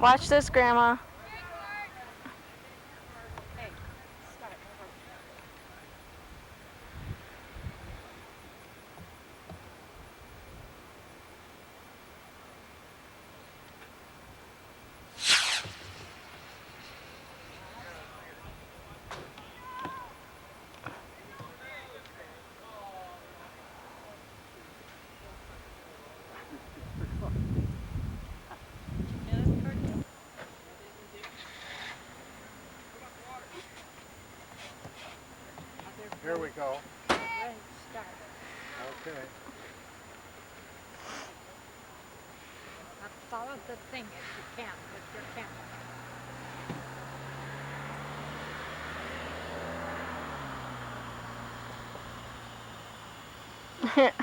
Watch this, Grandma. Hey, start over. Here we go. Ready, start. Okay. Now follow the thing if you can with your camera. Good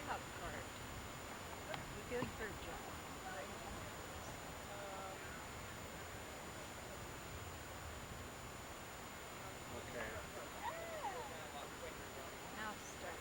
job, Bert. You do your job. Okay. Now start.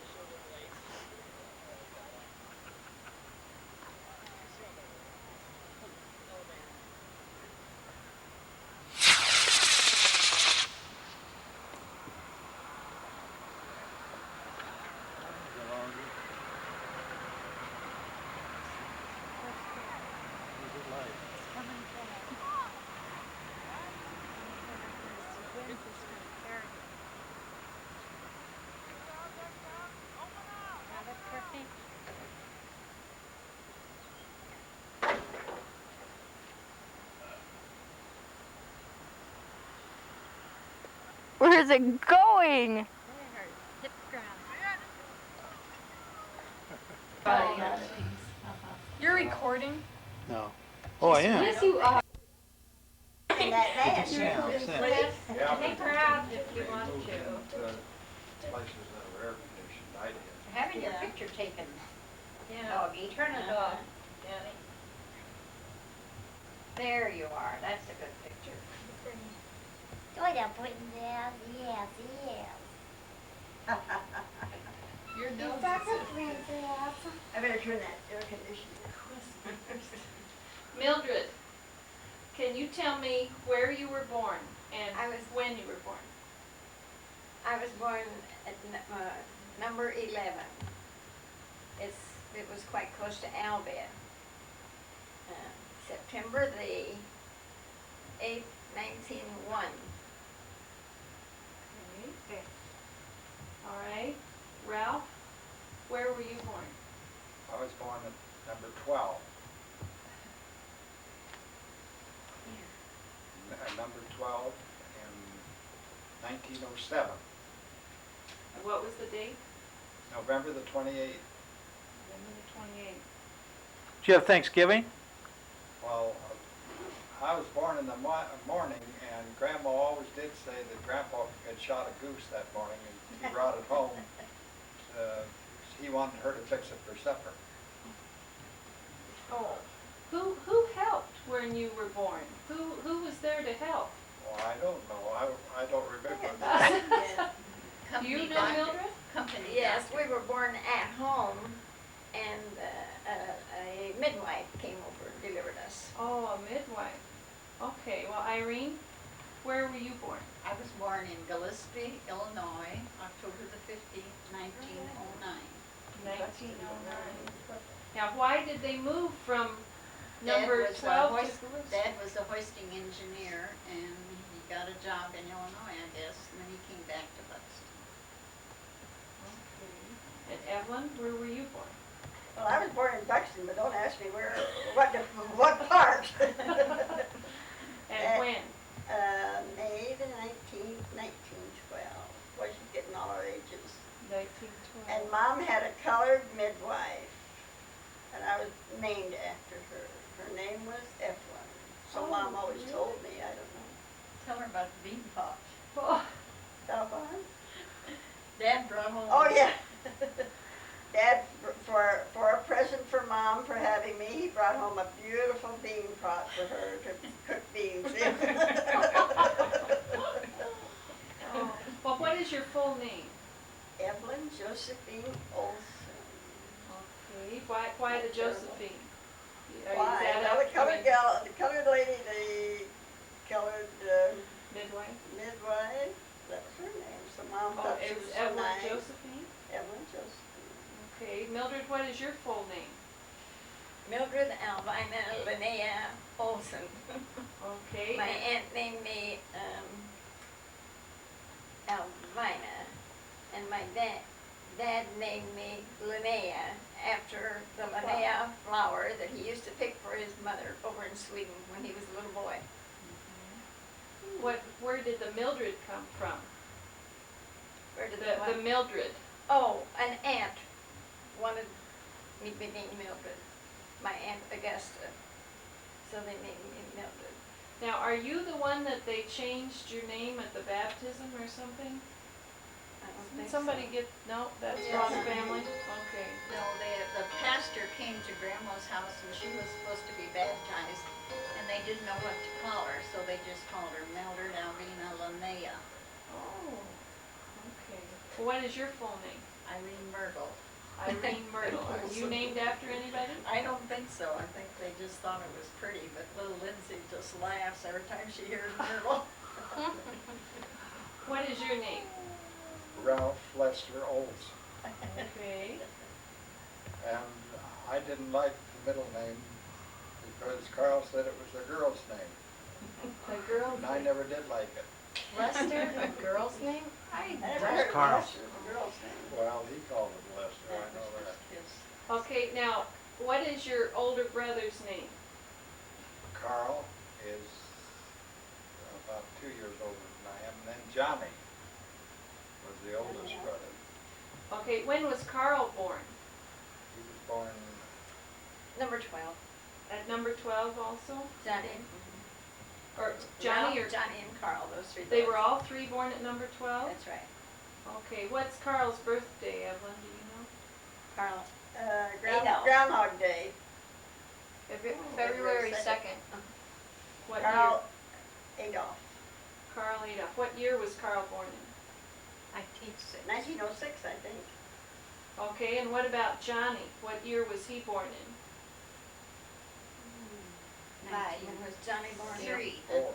Who's it like? It's coming back. The wind is going to carry it. Got it, Turkey? Where's it going? There, hit the ground. You're recording? No. Oh, I am. Yes, you are. Yeah. Take her out if you want to. Places that were air conditioned, I did. Having your picture taken, Yeah. doggy, turn it off. There you are, that's a good picture. Tôi đã put there, yes, yes. Your Is nose that is a princess? I better turn that air conditioner Mildred, can you tell me where you were born and when you were born? I was born at number 11. It was quite close to Albion. September the 8th, 1901. Okay. All right. Ralph, where were you born? I was born at number 12. Number 12 in 1907. And what was the date? November the 28th. November the 28th. Did you have Thanksgiving? Well, I was born in the morning, and Grandma always did say that Grandpa had shot a goose that morning, and he brought it home. He wanted her to fix it for supper. Oh. Who helped when you were born? Who was there to help? Well, I don't know. I don't remember. Do you know Mildred? Company. Yes, we were born at home, and a midwife came over and delivered us. Oh, a midwife. Okay. Well, Irene, where were you born? I was born in Gillespie, Illinois, October the 15th, 1909. 1909. Now, why did they move from Dad number was 12 to a Dad was a hoisting engineer, and he got a job in Illinois, I guess, and then he came back to Buxton. Okay. And Evelyn, where were you born? Well, I was born in Buxton, but don't ask me what part. And when? May the 19th, 1912. Boy, she's getting all our ages. 1912. And Mom had a colored midwife, and I was named after her. Her name was Evelyn. So Mom always told me, I don't know. Tell her about the bean pot. Oh. Stop on? Dad brought home. Oh, yeah. Dad, for a present for Mom for having me, he brought home a beautiful bean pot for her to cook beans in. Oh. Well, what is your full name? Evelyn Josephine Olson. Okay. Why the Josephine? Is Why? that Well, the after colored gal, the colored lady, the colored Midway? midwife, that was her name, so Mom Oh, thought she it was was so Evelyn nice. Josephine? Evelyn Josephine. Okay, Mildred, what is your full name? Mildred Alvina Linnea Olson. Okay. My aunt named me Alvina, and my dad named me Linnea after the Linnea flower that he used to pick for his mother over in Sweden when he was a little boy. Where did the Mildred come from? Where did The Mildred. Oh, an aunt wanted me to be named Mildred. My Aunt Augusta. So they named me Mildred. Now, are you the one that they changed your name at the baptism or something? I don't Did think somebody so. get, no, that's Yes. wrong family? Okay. No, the pastor came to Grandma's house and she was supposed to be baptized, and they didn't know what to call her, so they just called her Mildred Alvina Linnea. Oh, okay. Well, what is your full name? Irene Mildred. Irene Mildred. Are you named after anybody? I don't think so. I think they just thought it was pretty, but little Lindsay just laughs every time she hears Myrtle. What is your name? Ralph Lester Olson. Okay. And I didn't like the middle name because Carl said it was a girl's name. The girl's And I name. never did like it. Lester, the girl's name? I never heard Carl. Lester, the girl's name. Well, he called it Lester, I know that. Okay, now, what is your older brother's name? Carl is about 2 years older than I am, and then Johnny was the oldest brother. Okay, when was Carl born? He was born, Number 12. At number 12 also? Johnny. Or Johnny or? Johnny and Carl, those three. They boys. were all three born at number 12? That's right. Okay, what's Carl's birthday, Evelyn, do you know? Carl. Adolf. Groundhog Day. February 2nd. What year? Carl Adolf, Carl Adolf. What year was Carl born in? 1906, I think. Okay, and what about Johnny? What year was he born in? When was Johnny born? 3. 4,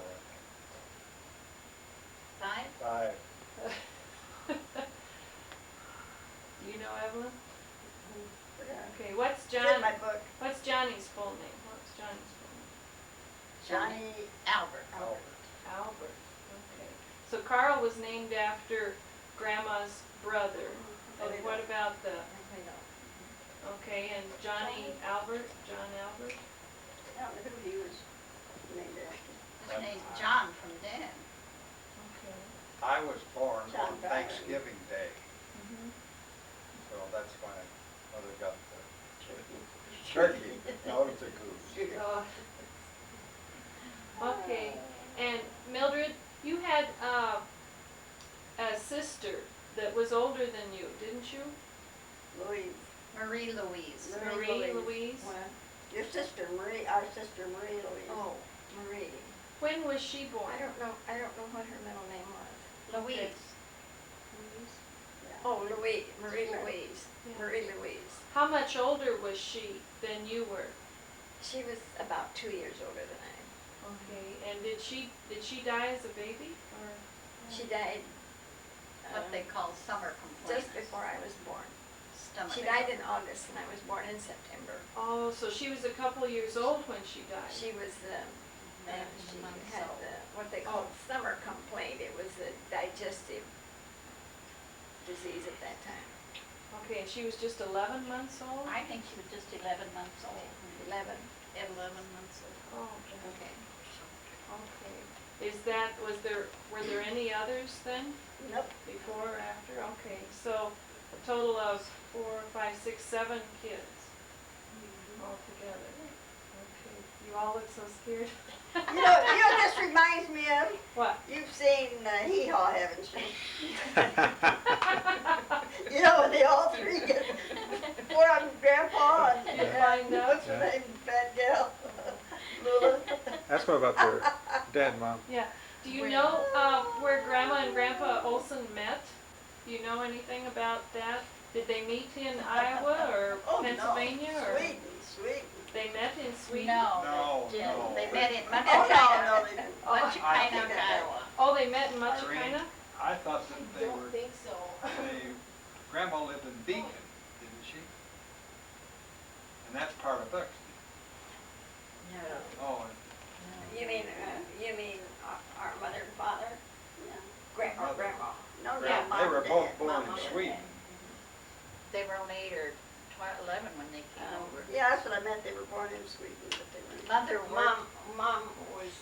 5? 5. Do you know, Evelyn? Yeah. Okay, what's It's in John? my book. What's Johnny's full name? What's Johnny's full name? Johnny Albert. Albert. Albert. Okay. So Carl was named after Grandma's brother. And what about the? Okay, and Johnny Albert. John Albert. I don't know who he was named after. His name's John from Dad. Okay. I was born John on Byron. Thanksgiving Day, Mhm. so that's when Mother got the turkey. No, it was a goose. Oh. Okay, and Mildred, you had a sister that was older than you, didn't you? Louise. Marie Louise. Marie Louise. Your sister Marie, our sister Marie Louise. Oh, Marie. When was she born? I don't know what her middle name was. Okay. Louise. Yeah. Oh, Louise, Marie Louise. Yeah. Marie Louise. How much older was she than you were? She was about 2 years older than I. Okay, and did she die as a baby, or? She died What they call summer complaints. just before I was born. Stomach. She died in August and I was born in September. Oh, so she was a couple of years old when she died. She was, she months had old. what they called summer complaint. It was a digestive disease at that time. Okay, and she was just 11 months old? I think she was just 11 months old. 11. 11 months old. Oh, okay. Okay. Okay. Were there any others then, Nope. before or after? Okay, so a total of 4, 5, 6, 7 kids altogether. Okay, you all look so scared. You know, this reminds me of, What? you've seen Hee Haw, haven't you? You know, when they all three get, poor on Grandpa and, Find out. what's her name, bad gal? Lula. Ask them about their dad and mom. Yeah. Do you know where Grandma and Grandpa Olson met? Do you know anything about that? Did they meet in Iowa or Oh, no. Pennsylvania or? Sweden. They met in Sweden? No, they no. didn't. They met in Oh, no, no, Munchausen, they didn't. Munchausen, Iowa. Oh, they met in Irene, Machina? I thought that they were, think so. Grandma lived in Beacon, didn't she? And that's part of Buxton. No. Oh, You mean our mother and father? Yeah. Grandma, Mother. grandma. No, Yeah, no, they Mom were and both Dad. born Mom in and Dad. Sweden. They were only 8 or 11 when they came over. Yeah, that's what I meant, they were born in Sweden, but they were. Mother worked. Mom was,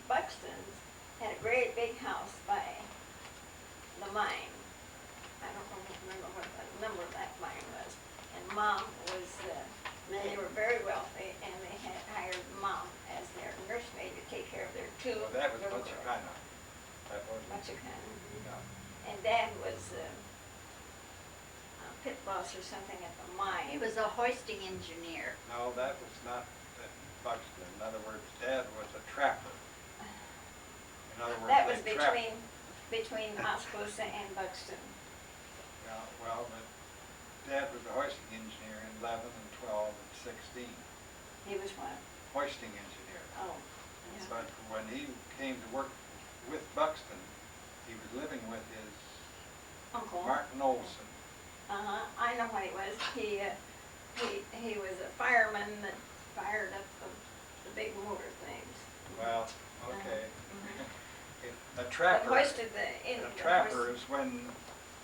Buxton's had a great big house by the mine. I don't remember what the number of that mine was. And Mom was, they were very wealthy, and they had hired Mom as their nursemaid to take care of their two Well, that was little girls. Machina. That wasn't. Machina. Yeah. And Dad was pit boss or something at the mine. He was a hoisting engineer. No, that was not at Buxton. In other words, Dad was a trapper. In other words, That was they trapped. between Oskaloosa and Buxton. Yeah, well, but Dad was a hoisting engineer in 11 and 12 and 16. He was what? Hoisting engineer. Oh, yeah. But when he came to work with Buxton, he was living with his Uncle. Martin Olson. I know what he was. He was a fireman that fired up the big motor things. Well, okay. A But trapper. hoisted A trapper is when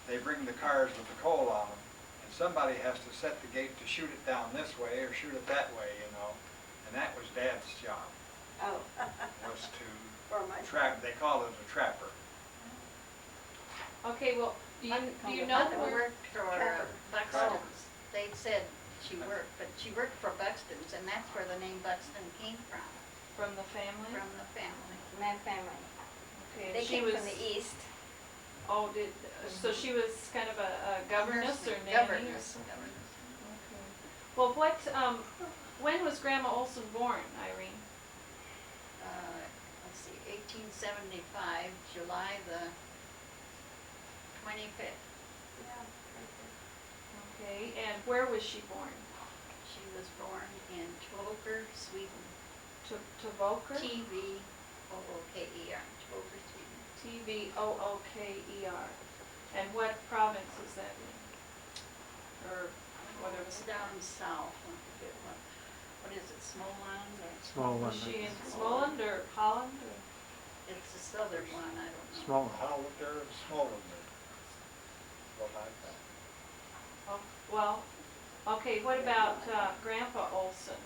they bring the cars with the coal on them, and somebody has to set the gate to shoot it down this way or shoot it that way, you know. And that was Dad's job, Oh, was to For my. trap, they call it a trapper. Okay, well, do you know Mother where, worked for Trapper. Buxton's. They said she worked, but she worked for Buxton's, and that's where the name Buxton came from from the family? the family. my family. Okay, and They she came was, from the east. oh, so she was kind of a governess or Nursing- nanny or governess, something? governess. Okay. Well, when was Grandma Olson born, Irene? Let's see, 1875, July the 25th. Okay, and where was she born? She was born in Tvoker, Sweden. Tvoker? Tvooker, Tvoker, Sweden. Tvooker. And what province is that in? Or whatever. It's down south, I forget what is it, Småland or? Small one. Was she in Småland or Holland or? It's the southern one, I don't know. Small one. Hollander and Smolander. Well, like that. Oh, well, okay, what about Grandpa Olson?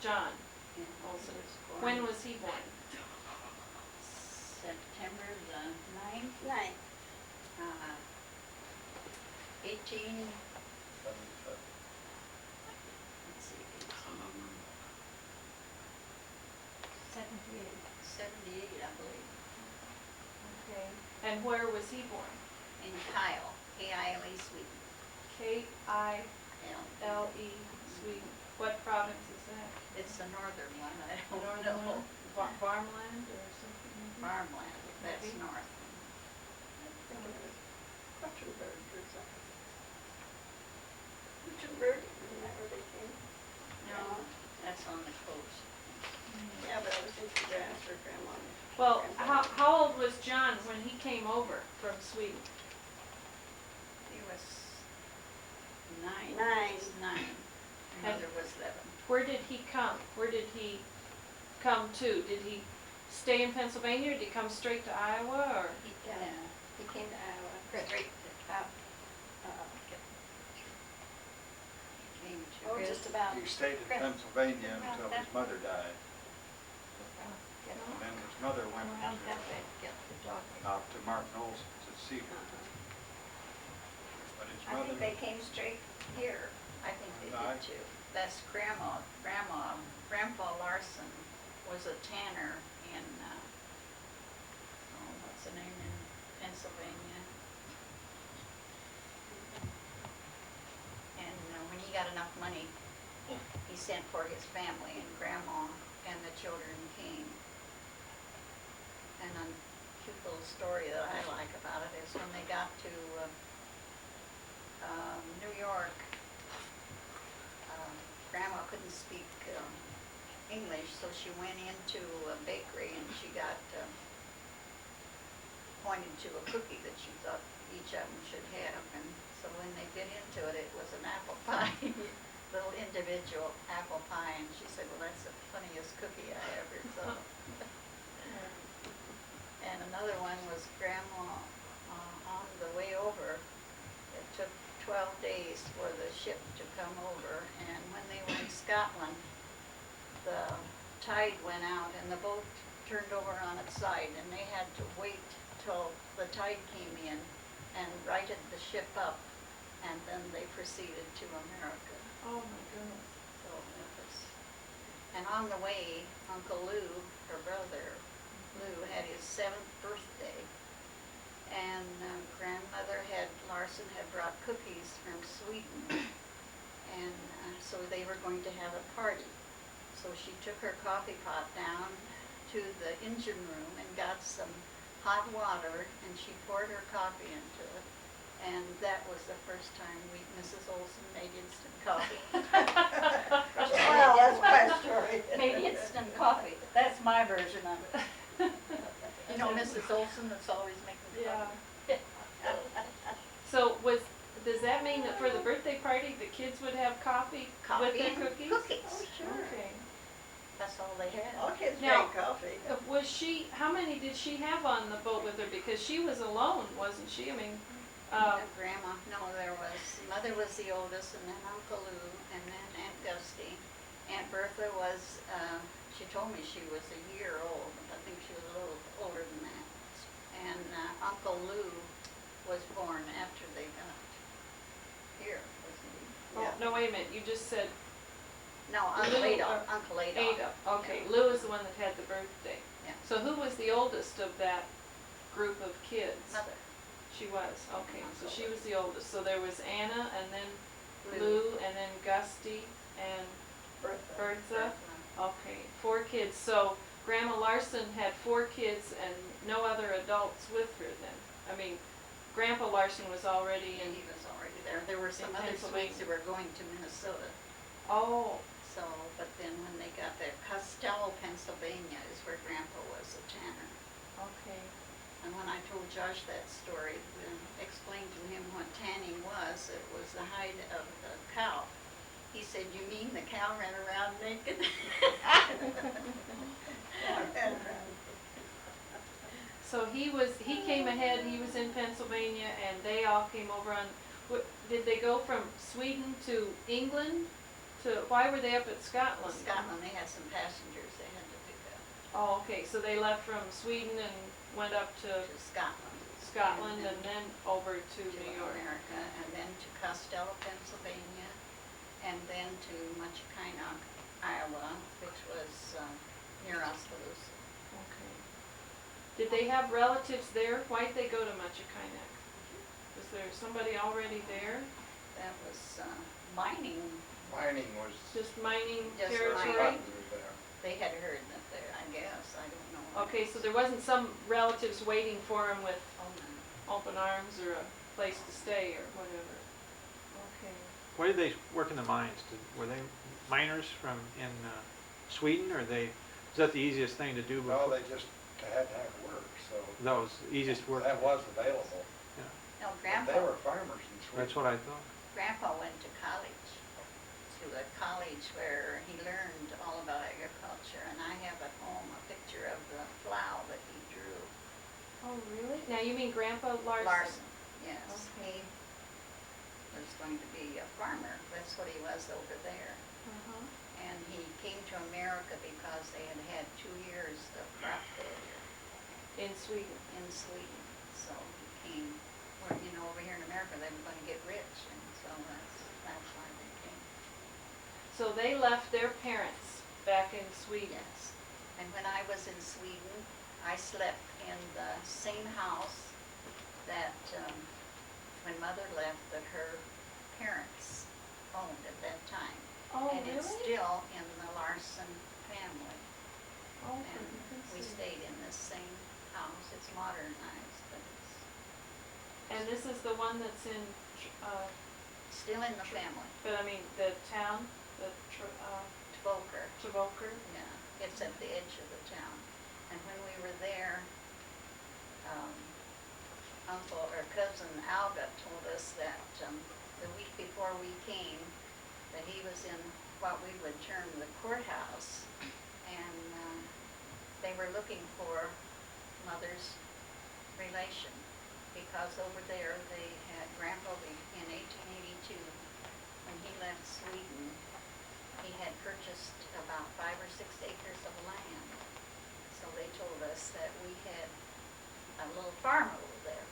John Yeah, Olson. he was born When was he born? September the 9th, 9. 18, 77. let's see, 78, I believe, Okay, and where was he born? in Kyle, K-I-L-E, Sweden. K-I-L-E, Sweden. What province is that? It's the northern one, I don't Northern know. Farmland or something? maybe? Farmland, that's Okay. north. Quatrenberg or something. Quatrenberg, isn't that where they came? No, that's on the coast. Yeah, but I was thinking grass or grandma. Well, Grandpa. how old was John when he came over from Sweden? He was 9. Nine. He was 9. Her mother was 11. Where did he come? Where did he come to? Did he stay in Pennsylvania or did he come straight to Iowa or? Yeah. He came to Iowa. Straight up. Came to. Oh, just about. He stayed in Chris. Pennsylvania until his mother died. And then his mother went out to Martin Olson to see her. But his I mother, think they came straight here. I think they I- did too. That's Grandpa Larson was a tanner in, what's the name in Pennsylvania? And when he got enough money, he sent for his family and Grandma and the children came. And a cute little story that I like about it is when they got to New York, Grandma couldn't speak English, so she went into a bakery and she got pointed to a cookie that she thought each of them should have. And so when they bit into it, it was an apple pie, little individual apple pie. And she said, well, that's the funniest cookie I ever saw. And another one was Grandma on the way over. It took 12 days for the ship to come over, and when they were in Scotland, the tide went out and the boat turned over on its side, and they had to wait till the tide came in and righted the ship up, and then they proceeded to America. Oh my goodness. So it was, and on the way, Uncle Lou, her brother, Lou, had his 7th birthday, and Larson had brought cookies from Sweden, and so they were going to have a party. So she took her coffee pot down to the engine room and got some hot water, and she poured her coffee into it, and that was the first time Mrs. Olson made instant coffee. Well, that's my story. Made instant coffee. That's my version of it. You know Mrs. Olson that's always making coffee? So does that mean that for the birthday party, the kids would have coffee with their and cookies? cookies. Oh, sure. Okay. That's all they had. All kids Now- drink coffee. How many did she have on the boat with her? Because she was alone, wasn't she? I mean, Grandma, no, Mother was the oldest, and then Uncle Lou, and then Aunt Gusty. Aunt Bertha was, she told me she was a year old, but I think she was a little older than that. And Uncle Lou was born after they got here, wasn't he? oh, no, wait a minute, you just said No, Uncle Adolf. Uncle Adolf. Ada. Okay, Lou is the one that had the birthday. Yeah. So who was the oldest of that group of kids? Mother. She was, okay, so Uncle she Lou. was the oldest. So there was Anna, and then Lou, and then Gusty, and Bertha. Okay, 4 kids. So Grandma Larson had 4 kids and no other adults with her then. I mean, Grandpa Larson was already And in, he was already there. There were some in other Pennsylvania. Swedes who were going to Minnesota. oh, So, but then when they got there, Costello, Pennsylvania is where Grandpa was a tanner. okay. And when I told Josh that story, and explained to him what tanning was, it was the hide of the cow. He said, "You mean the cow ran around naked?" So he came ahead, he was in Pennsylvania, and they all came over on, did they go from Sweden to England? Why were they up at Scotland? Scotland, they had some passengers they had to pick up Oh, okay, so they left from Sweden and went up to to Scotland. Scotland and then over to to New York. America, and then to Costello, Pennsylvania, and then to Munchkinock, Iowa, which was near Oskaloosa. Okay. Did they have relatives there? Why'd they go to Munchkinock? Was there somebody already there? That was mining. Mining was, Just mining Just territory? mining. Scotland was there. They had heard that there, I guess, I don't know. Okay, so there wasn't some relatives waiting for him with Oh, no. open arms or a place to stay or whatever? Okay. Why did they work in the mines? Were they miners from in Sweden, or was that the easiest thing to do Well, before? they just had to have work, so That was the easiest work. that was available. No, But Grandpa, they were farmers in Sweden. That's what I thought. Grandpa went to college, to a college where he learned all about agriculture, and I have at home a picture of the plow that he drew. Oh, really? Now you mean Grandpa Larson? Larson, yes. Okay. He was going to be a farmer, that's what he was over there. Uh-huh. And he came to America because they had had 2 years of crop failure In Sweden. in Sweden. So he came, well, you know, over here in America, they were going to get rich, and so that's why they came. So they left their parents back in Sweden. Yes. And when I was in Sweden, I slept in the same house that, when Mother left, that her parents owned at that time. Oh, And really? it's still in the Larson family. Oh, for And goodness we sake. stayed in this same house. It's modernized, but it's And this is the one that's in, still in the family. but I mean, the town, Tvoker. Tavoker? Yeah, it's at the edge of the town. And when we were there, uncle or cousin Alga told us that the week before we came, that he was in what we would term the courthouse, and they were looking for mother's relation, because over there they had Grandpa in 1882, when he left Sweden, he had purchased about 5 or 6 acres of land. So they told us that we had a little farm over there.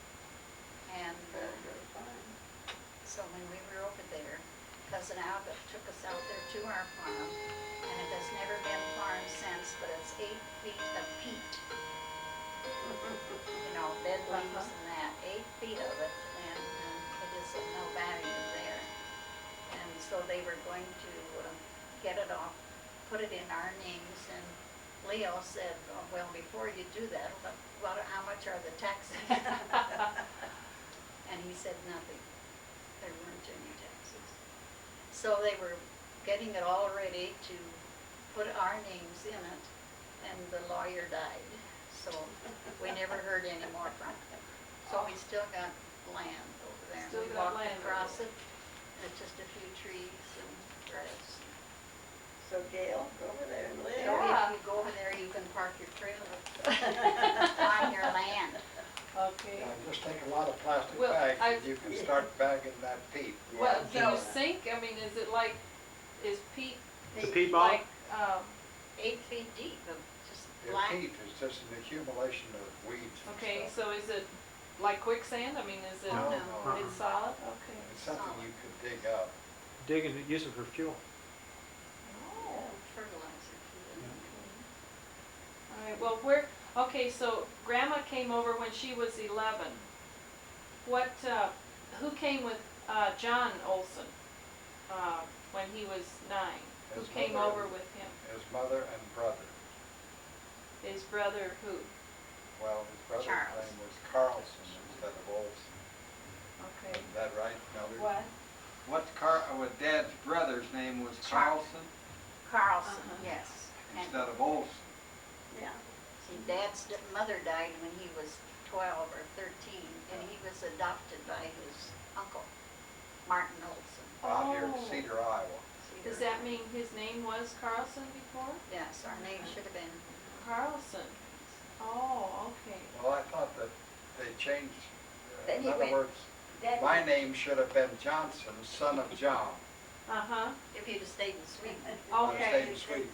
And so when we were over there, Cousin Albert took us out there to our farm, and it has never been farmed since, but it's 8 feet of peat. You know, dead leaves and that, 8 feet of it, and it is of no value there. And so they were going to get it off, put it in our names, and Leo said, oh, well, before you do that, how much are the taxes? And he said nothing. There weren't any taxes. So they were getting it all ready to put our names in it, and the lawyer died. So we never heard any more from it. So we still got land over there. Still We got walked land across over it, and it's just a few trees and grass. So Gail, go over there and live. So Yeah. if you go over there, you can park your trailer on your land. Okay. Yeah, just take a lot of plastic Well, bags I- and you can start bagging that peat. Well, Yeah. can you sink, I mean, is it like, is peat The peat bog? like, 8 feet deep of just The black. peat is just an accumulation of weeds and okay, stuff. so is it like quicksand? I mean, is it, No, no. it's solid? Okay. It's something you could dig up. Dig and use it for fuel. Oh. Fertilizer. All right, well, okay, so Grandma came over when she was 11. What, who came with John Olson when he was 9? Who His came mother over and- with him? His mother and brother. His brother who? Well, his brother's Charles. name was Carlson instead of Olson. Okay. Is that right, Mildred? What? What Dad's brother's name was Charles. Carlson Carlson, Uh-huh. yes. And instead of Olson. Yeah. see, Dad's mother died when he was 12 or 13, and he was adopted by his uncle, Martin Olson. Out here in Oh. Cedar, Iowa. Does that mean his name was Carlson before? Yes, our name should have been. Carlson. Oh, okay. Well, I thought that they changed, Then in he other went- words, Dad, my name should have been Johnson, son of John. Uh-huh. If you'd have stayed in Sweden. Okay. Stayed in Sweden.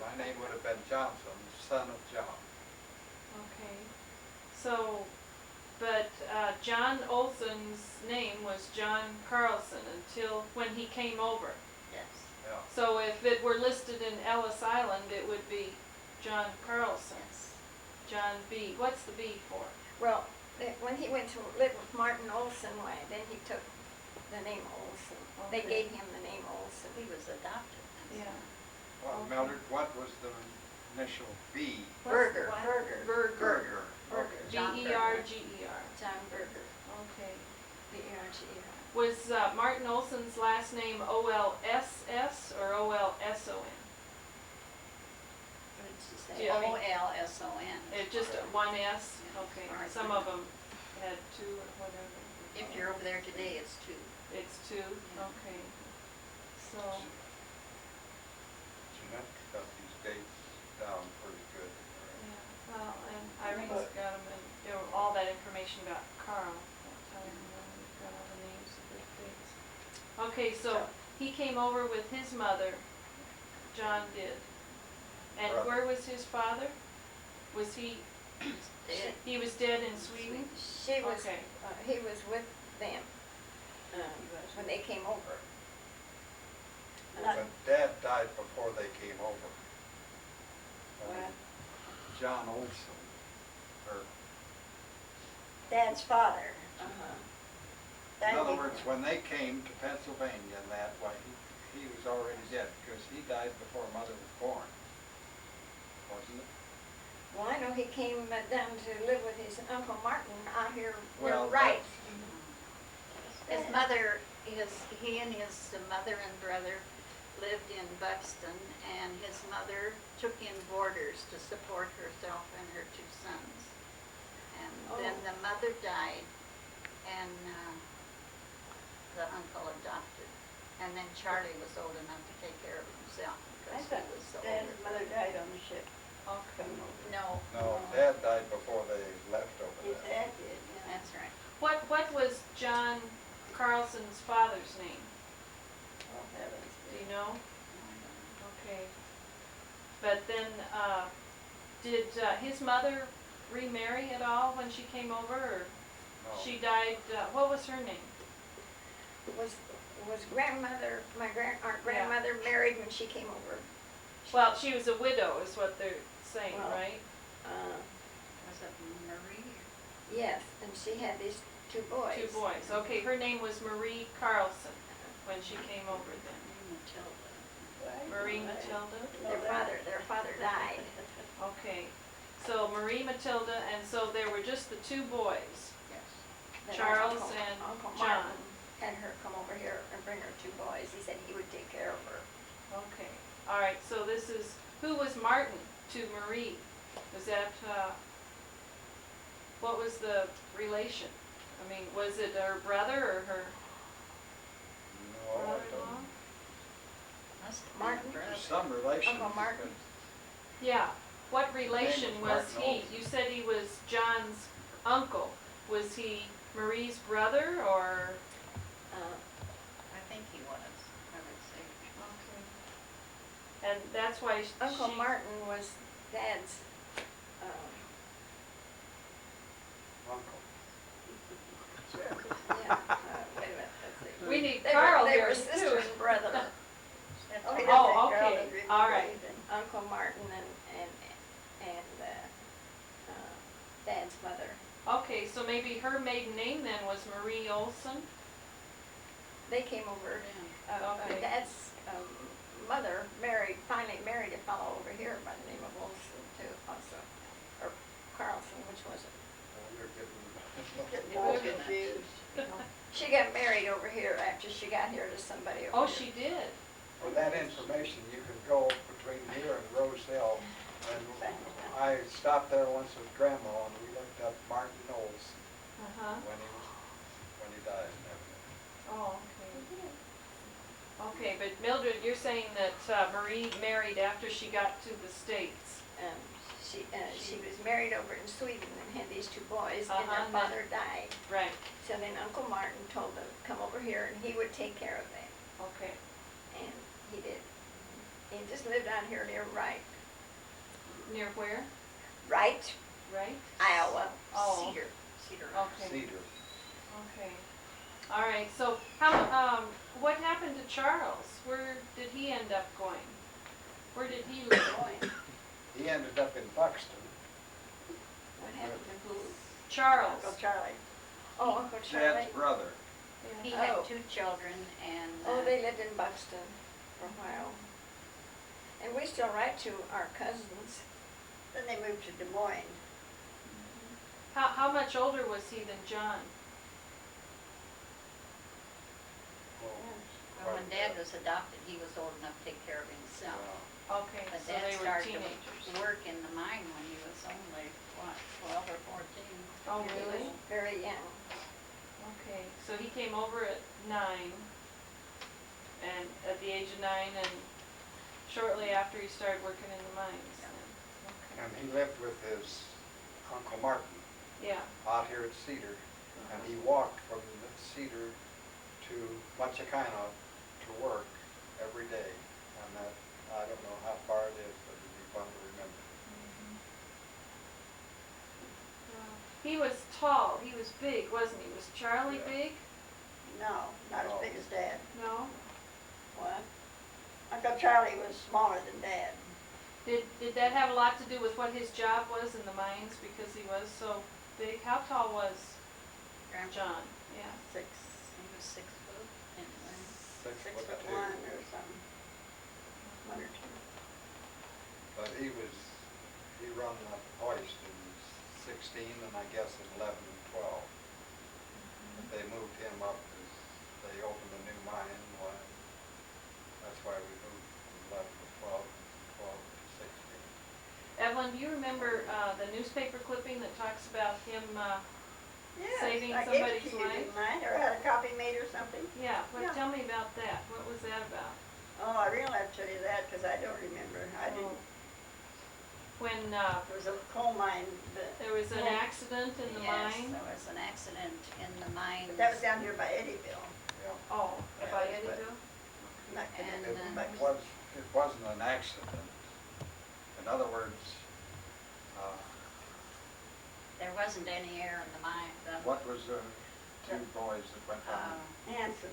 My name would have been Johnson, son of John. Okay. So, but John Olson's name was John Carlson until when he came over. Yes. Yeah. So if it were listed in Ellis Island, it would be John Carlson. Yes. John B. What's the B for? well, when he went to live with Martin Olson, then he took the name Olson. They Okay. gave him the name Olson. He was adopted. Yeah. Well, Okay. Mildred, what was the initial B? Berger. Berger. Berger. Berger. John B-E-R-G-E-R. John Berger. Okay. B-E-R-G-E-R. Was Martin Olson's last name O-L-S-S or O-L-S-O-N? What did she say? Yeah. I mean- O-L-S-O-N. It just one S? Okay. Alright. Some of them had two or whatever. If you're over there today, it's 2. It's two? Yeah. Okay. So, Jeanette got these dates down pretty good. yeah, well, and Irene's got them and, you know, all that information about Carl. That time, we've got all the names of the dates. Okay, so he came over with his mother, John did. And Brother. where was his father? Was he, Dead. he was dead in Sweden? She was, Okay. he was with them, when they came over. But Dad died before they came over. What? John Olson, or, Dad's father. in other words, when they came to Pennsylvania and that, why, he was already dead, because he died before Mother was born. Wasn't it? Well, I know he came down to live with his Uncle Martin out here, you're Well, right. His mother, he and his mother and brother lived in Buxton, and his mother took in boarders to support herself and her two sons. And then the mother died, and the uncle adopted. And then Charlie was old enough to take care of himself I because thought he was the Dad's older. mother died on the ship. Okay. No, No, Dad died before they left over His there. dad did, yeah. that's right. What was John Carlson's father's name? Oh, heavens. Do you know? Okay. But then, did his mother remarry at all when she came over, or No. she died, what was her name? Was grandmother, our grandmother married when she came over? Well, she was a widow is what they're saying, Well, right? Was it Marie? Yes, and she had these two boys. Two boys. Okay, her name was Marie Carlson when she came over then. Matilda. Marie Matilda? Their father died. Okay. So Marie Matilda, and so there were just the two boys, Yes. Then Charles Uncle- and Uncle John. Martin had her come over here and bring her two boys. He said he would take care of her. Okay. All right, so this is, who was Martin to Marie? Was that, what was the relation? I mean, was it her brother or her No, I brother-in-law? don't. Must have been Martin? brother. There's some relation. Uncle Martin. Yeah, what relation was was Martin he? Olson. You said he was John's uncle. Was he Marie's brother or? I think he was, I would say. Okay. And that's why Uncle she. Martin was Dad's, Uncle. yeah, wait a minute, let's see. We need They Carl were here sister too. and brother. That's Oh, he all. doesn't Oh, think Carol okay. is really All right. great, then. Uncle Martin and Dad's mother. Okay, so maybe her maiden name then was Marie Olson? They came over, Okay. Dad's mother finally married a fellow over here by the name of Olson too, also. Or Carlson, which was it? Oh, you're getting. Getting Yeah, all we're gonna- confused. She got married over here after she got here to somebody over Oh, here. she did? For that information, you can go between here and Rose Hill. And I stopped there once with Grandma and we looked up Martin Olson Uh-huh. when he died and everything. Oh, okay. Okay, but Mildred, you're saying that Marie married after she got to the States. She was married over in Sweden and had these two boys, and Uh-huh, their and father died. Right, So then Uncle Martin told them, come over here and he would take care of them, okay. and he did. He just lived out here near Wright, Near where? Wright, Right? Iowa. Oh, Cedar. okay. Cedar. Okay. All right, so how, what happened to Charles? Where did he end up going? Where did he live? He ended up in Buxton. What happened to who? Charles. Uncle Charlie. Oh, Uncle Charlie. Dad's brother. He Yeah. had Oh. 2 children and. Oh, they lived in Buxton for a while. And we still write to our cousins. Then they moved to Des Moines. How much older was he than John? Well, when Dad was adopted, he was old enough to take care of himself. Okay, But so Dad they were started teenagers. to work in the mine when he was only, what, 12 or 14? Oh, He really? was very young. Okay, so he came over at 9, and at the age of 9, and shortly after he started working in the mines. then. Okay. And he lived with his Uncle Martin Yeah. out here at Cedar. And he walked from the Cedar to Machacana to work every day. And that, I don't know how far it is, but it'd be fun to remember. He was tall, he was big, wasn't he? Was Charlie Yeah. big? No, not as No. big as Dad. No? What? Uncle Charlie was smaller than Dad. Did that have a lot to do with what his job was in the mines because he was so big? How tall was Grandpa, John? Yeah. Six, he was 6 foot anyway. 6'2". 6'1" or something. 1 or 2. But he run the hoist in 16 and I guess in 11 and 12. But they moved him up as they opened a new mine. That's why we moved from 11 to 12, and 12 to 16. Evelyn, do you remember the newspaper clipping that talks about him Yes, saving I gave it somebody's to you, life? didn't I? Or had a copy made or something? Yeah, well, Yeah. tell me about that. What was that about? Oh, I really have to tell you that because I don't remember. I didn't, When it was a coal mine, there was an accident in the Yes, mine? there was an accident in the mine. but that was down here by Eddyville. Yeah. Oh, Yeah, by that's what- Eddyville? Not And, connected, but It wasn't an accident. In other words, There wasn't any air in the mine. what was the two boys that went down? Hanson.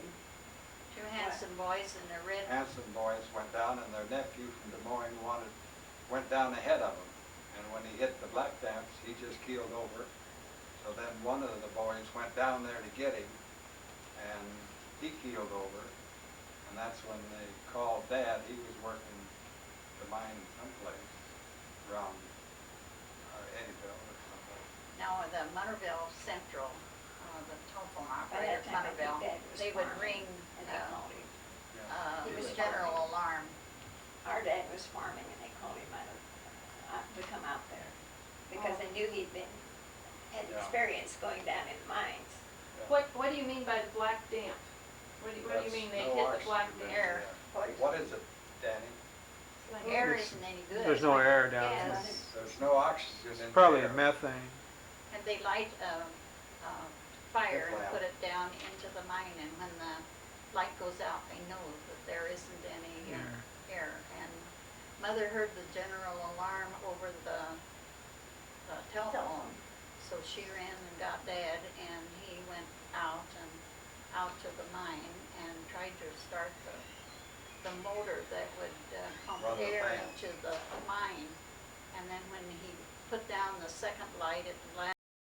Two handsome boys in their red. Hanson boys went down, and their nephew from Des Moines went down ahead of them. And when he hit the black dance, he just keeled over. So then one of the boys went down there to get him, and he keeled over. And that's when they called Dad. He was working the mine someplace around Eddyville or someplace. No, the Munnerville Central, the telephone By operator that at time, I think Munnerville, Dad was they would farming, ring and they called him. Yeah. He was general alarm. Our dad was farming, and they called him to come out there because they knew had Yeah. experience going down in the mines. What do you mean by the black damp? What do you That's mean they no hit the black oxygen in damp? air. the What is it, Danny? Air isn't any good. There's no air down there. Yes. There's no oxygen in the Probably air. a methane. And they light a fire and Lamp. put it down into the mine, and when the light goes out, they know that there isn't any air. And Mother heard the general alarm over the telephone, so she ran and got Dad, and he went out to the mine and tried to start the motor that would pump Run the air fan. into the mine. And then when he put down the second light, it